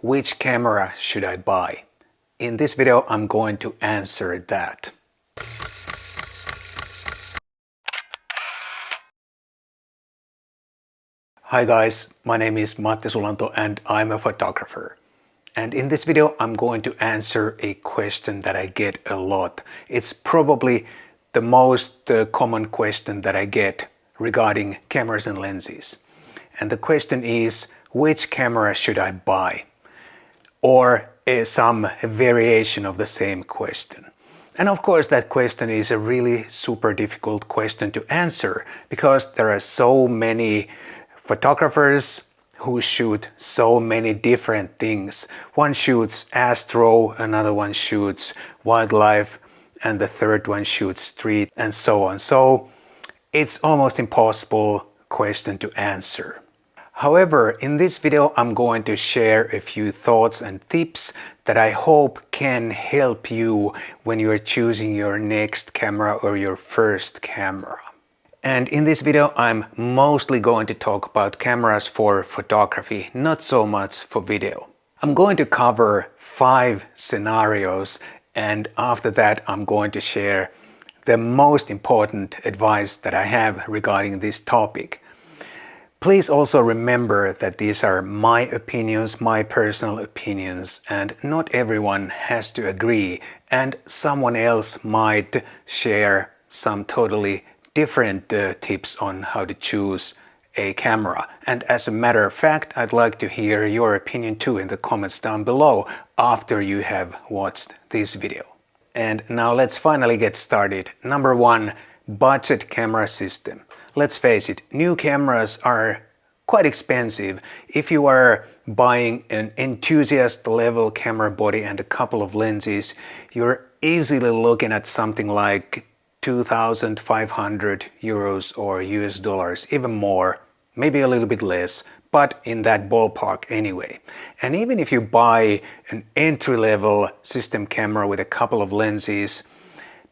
Which camera should I buy? In this video I'm going to answer that. Hi guys, my name is Matti Sulanto and I'm a photographer. And in this video I'm going to answer a question that I get a lot. It's probably the most common question that I get regarding cameras and lenses. And the question is, which camera should I buy? Or some variation of the same question. And of course that question is a really super difficult question to answer because there are so many photographers who shoot so many different things. One shoots astro, another one shoots wildlife, and the third one shoots street, and so on. So it's almost impossible question to answer. However, in this video I'm going to share a few thoughts and tips that I hope can help you when you're choosing your next camera or your first camera. And in this video I'm mostly going to talk about cameras for photography, not so much for video. I'm going to cover 5 scenarios, and after that I'm going to share the most important advice that I have regarding this topic. Please also remember that these are my opinions, my personal opinions, and not everyone has to agree, and someone else might share some totally different tips on how to choose a camera. And as a matter of fact, I'd like to hear your opinion too in the comments down below after you have watched this video. And now let's finally get started. Number 1, budget camera system. Let's face it, new cameras are quite expensive. If you are buying an enthusiast level camera body and a couple of lenses, you're easily looking at something like 2,500 euros or US dollars, even more, maybe a little bit less, but in that ballpark anyway. And even if you buy an entry-level system camera with a couple of lenses,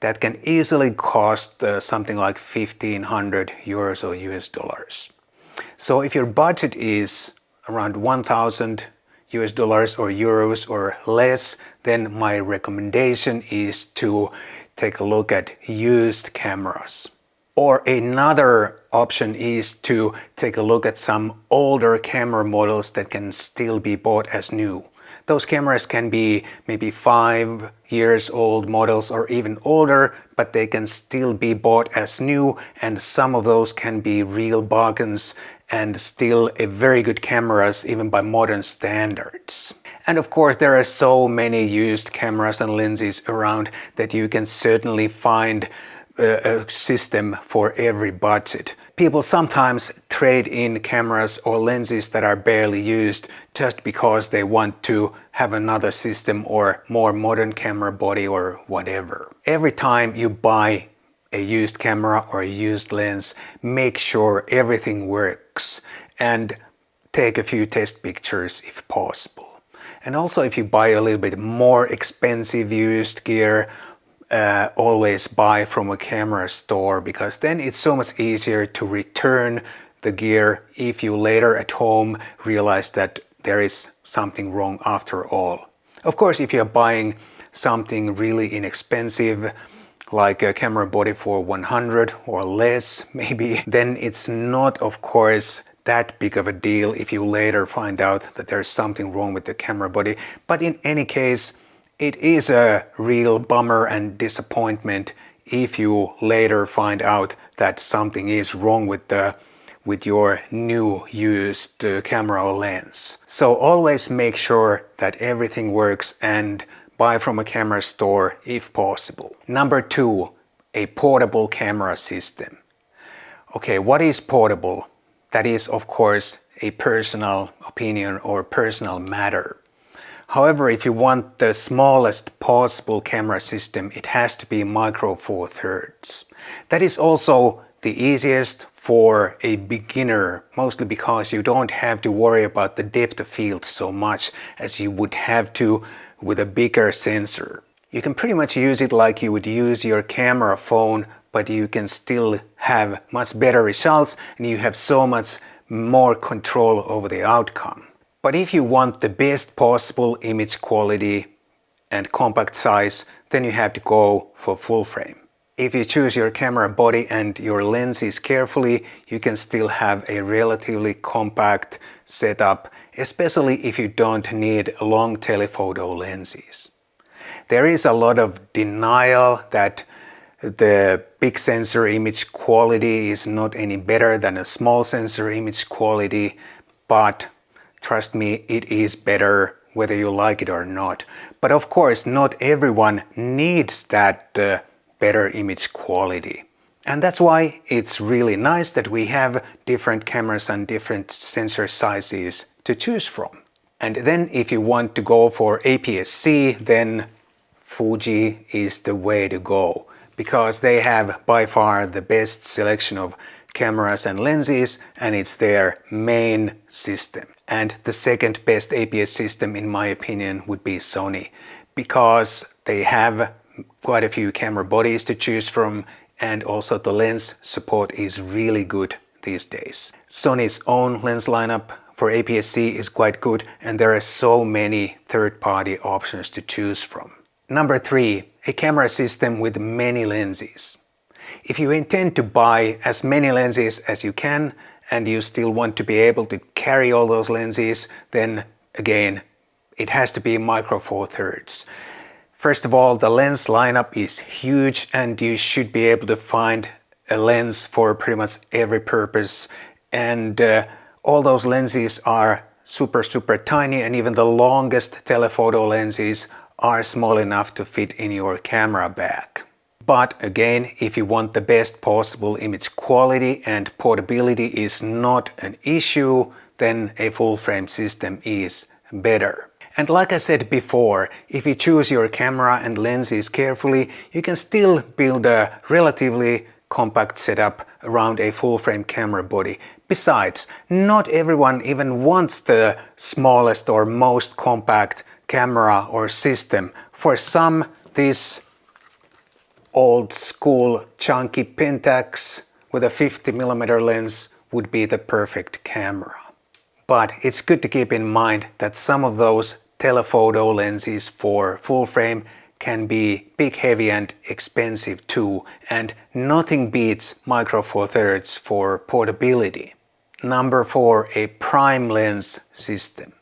that can easily cost something like 1,500 euros or US dollars. So if your budget is around 1,000 US dollars or euros or less, then my recommendation is to take a look at used cameras. Or another option is to take a look at some older camera models that can still be bought as new. Those cameras can be maybe 5 years old models or even older, but they can still be bought as new, and some of those can be real bargains and still a very good cameras even by modern standards. And of course there are so many used cameras and lenses around that you can certainly find a system for every budget. People sometimes trade in cameras or lenses that are barely used just because they want to have another system or more modern camera body or whatever. Every time you buy a used camera or a used lens, make sure everything works and take a few test pictures if possible. And also if you buy a little bit more expensive used gear, always buy from a camera store, because then it's so much easier to return the gear if you later at home realize that there is something wrong after all. Of course, if you're buying something really inexpensive, like a camera body for 100 or less maybe, then it's not, of course, that big of a deal if you later find out that there's something wrong with the camera body. But in any case, it is a real bummer and disappointment if you later find out that something is wrong with your new used camera or lens. So always make sure that everything works and buy from a camera store if possible. Number 2, a portable camera system. Okay, what is portable? That is, of course, a personal opinion or personal matter. However, if you want the smallest possible camera system, it has to be micro four thirds. That is also the easiest for a beginner, mostly because you don't have to worry about the depth of field so much as you would have to with a bigger sensor. You can pretty much use it like you would use your camera phone, but you can still have much better results and you have so much more control over the outcome. But if you want the best possible image quality and compact size, then you have to go for full frame. If you choose your camera body and your lenses carefully, you can still have a relatively compact setup, especially if you don't need long telephoto lenses. There is a lot of denial that the big sensor image quality is not any better than a small sensor image quality, but trust me, it is better whether you like it or not. But of course, not everyone needs that better image quality. And that's why it's really nice that we have different cameras and different sensor sizes to choose from. And then if you want to go for APS-C, then Fuji is the way to go, because they have by far the best selection of cameras and lenses, and it's their main system. And the second best APS system in my opinion would be Sony, because they have quite a few camera bodies to choose from, and also the lens support is really good these days. Sony's own lens lineup for APS-C is quite good, and there are so many third-party options to choose from. Number 3, a camera system with many lenses. If you intend to buy as many lenses as you can and you still want to be able to carry all those lenses, then again, it has to be Micro Four Thirds. First of all, the lens lineup is huge and you should be able to find a lens for pretty much every purpose, and all those lenses are super tiny, and even the longest telephoto lenses are small enough to fit in your camera bag. But again, if you want the best possible image quality and portability is not an issue, then a full frame system is better. And like I said before, if you choose your camera and lenses carefully, you can still build a relatively compact setup around a full frame camera body. Besides, not everyone even wants the smallest or most compact camera or system. For some, this old school chunky Pentax with a 50mm lens would be the perfect camera. But it's good to keep in mind that some of those telephoto lenses for full frame can be big, heavy and expensive too, and nothing beats Micro Four Thirds for portability. Number 4, a prime lens system.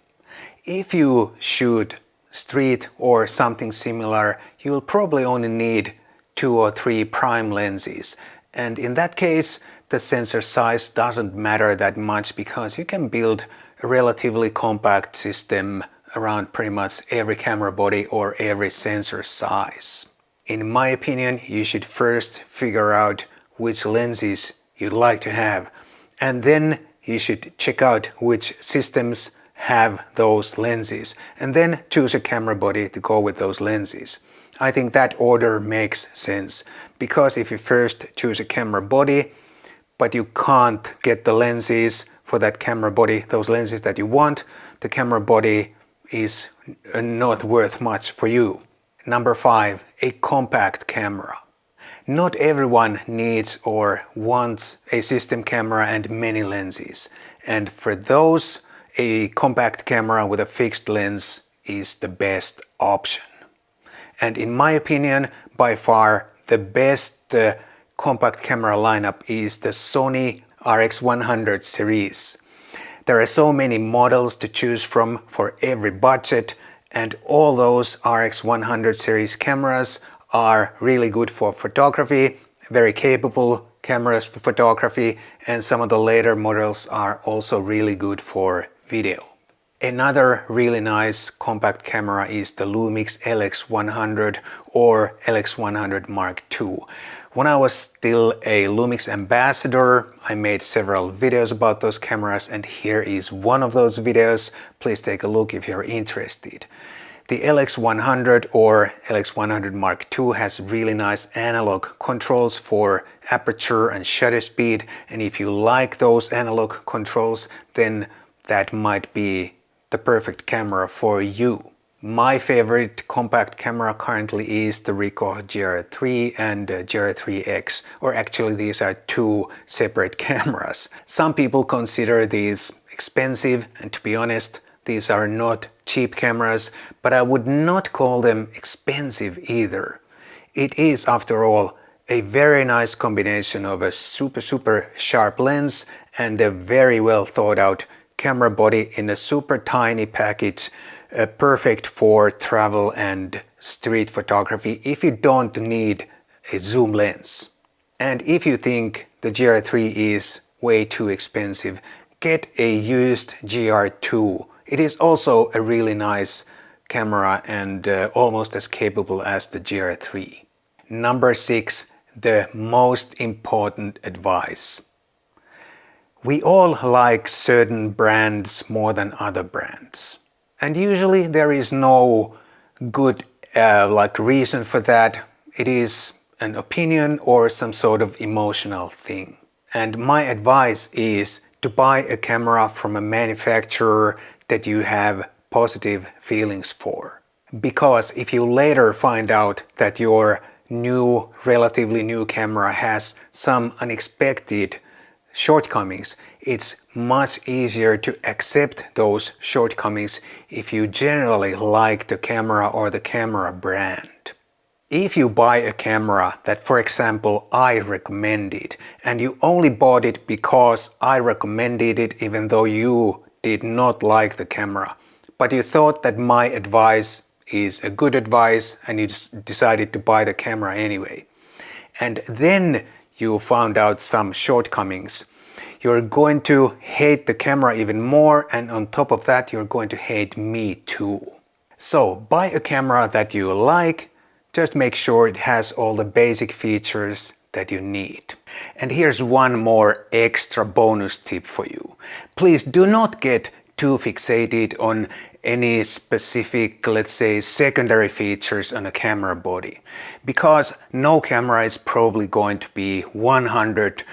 If you shoot street or something similar, you'll probably only need 2 or 3 prime lenses, and in that case the sensor size doesn't matter that much, because you can build a relatively compact system around pretty much every camera body or every sensor size. In my opinion, you should first figure out which lenses you'd like to have, and then you should check out which systems have those lenses, and then choose a camera body to go with those lenses. I think that order makes sense, because if you first choose a camera body but you can't get the lenses for that camera body, those lenses that you want, the camera body is not worth much for you. Number 5, a compact camera. Not everyone needs or wants a system camera and many lenses, and for those, a compact camera with a fixed lens is the best option. And in my opinion, by far the best compact camera lineup is the Sony RX100 series. There are so many models to choose from for every budget, and all those RX100 series cameras are really good for photography, very capable cameras for photography, and some of the later models are also really good for video. Another really nice compact camera is the Lumix LX100 or LX100 Mark II. When I was still a Lumix ambassador, I made several videos about those cameras, and here is one of those videos. Please take a look if you're interested. The LX100 or LX100 Mark II has really nice analog controls for aperture and shutter speed, and if you like those analog controls, then that might be the perfect camera for you. My favorite compact camera currently is the Ricoh GR3 and GR3X, or actually these are 2 separate cameras. Some people consider these expensive, and to be honest, These are not cheap cameras, but I would not call them expensive either. It is, after all, a very nice combination of a super sharp lens and a very well thought out camera body in a super tiny package, perfect for travel and street photography if you don't need a zoom lens. And if you think the GR3 is way too expensive, get a used GR2. It is also a really nice camera and almost as capable as the GR3. Number 6, the most important advice. We all like certain brands more than other brands. And usually there is no good reason for that. It is an opinion or some sort of emotional thing. And my advice is to buy a camera from a manufacturer that you have positive feelings for. Because if you later find out that your relatively new camera has some unexpected shortcomings, it's much easier to accept those shortcomings if you generally like the camera or the camera brand. If you buy a camera that, for example, I recommended, and you only bought it because I recommended it even though you did not like the camera, but you thought that my advice is a good advice and you decided to buy the camera anyway, and then you found out some shortcomings, you're going to hate the camera even more, and on top of that you're going to hate me too. So buy a camera that you like, just make sure it has all the basic features that you need. And here's one more extra bonus tip for you. Please do not get too fixated on any specific, let's say, secondary features on a camera body, because no camera is probably going to be 100%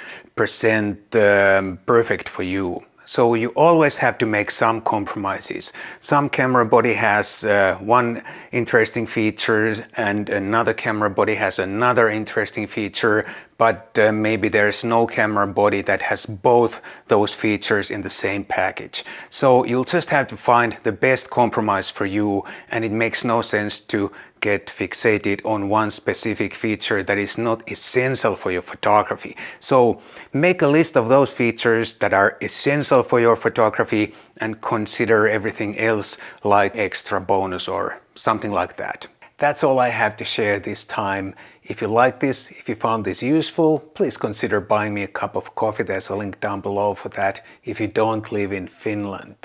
perfect for you. So you always have to make some compromises. Some camera body has one interesting feature and another camera body has another interesting feature, but maybe there's no camera body that has both those features in the same package. So you'll just have to find the best compromise for you, and it makes no sense to get fixated on one specific feature that is not essential for your photography. So make a list of those features that are essential for your photography and consider everything else like extra bonus or something like that. That's all I have to share this time. If you like this, if you found this useful, please consider buying me a cup of coffee. There's a link down below for that if you don't live in Finland.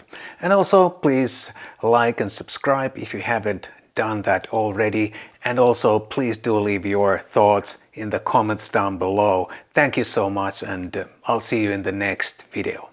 And also please like and subscribe if you haven't done that already, and also please do leave your thoughts in the comments down below. Thank you so much, and I'll see you in the next video.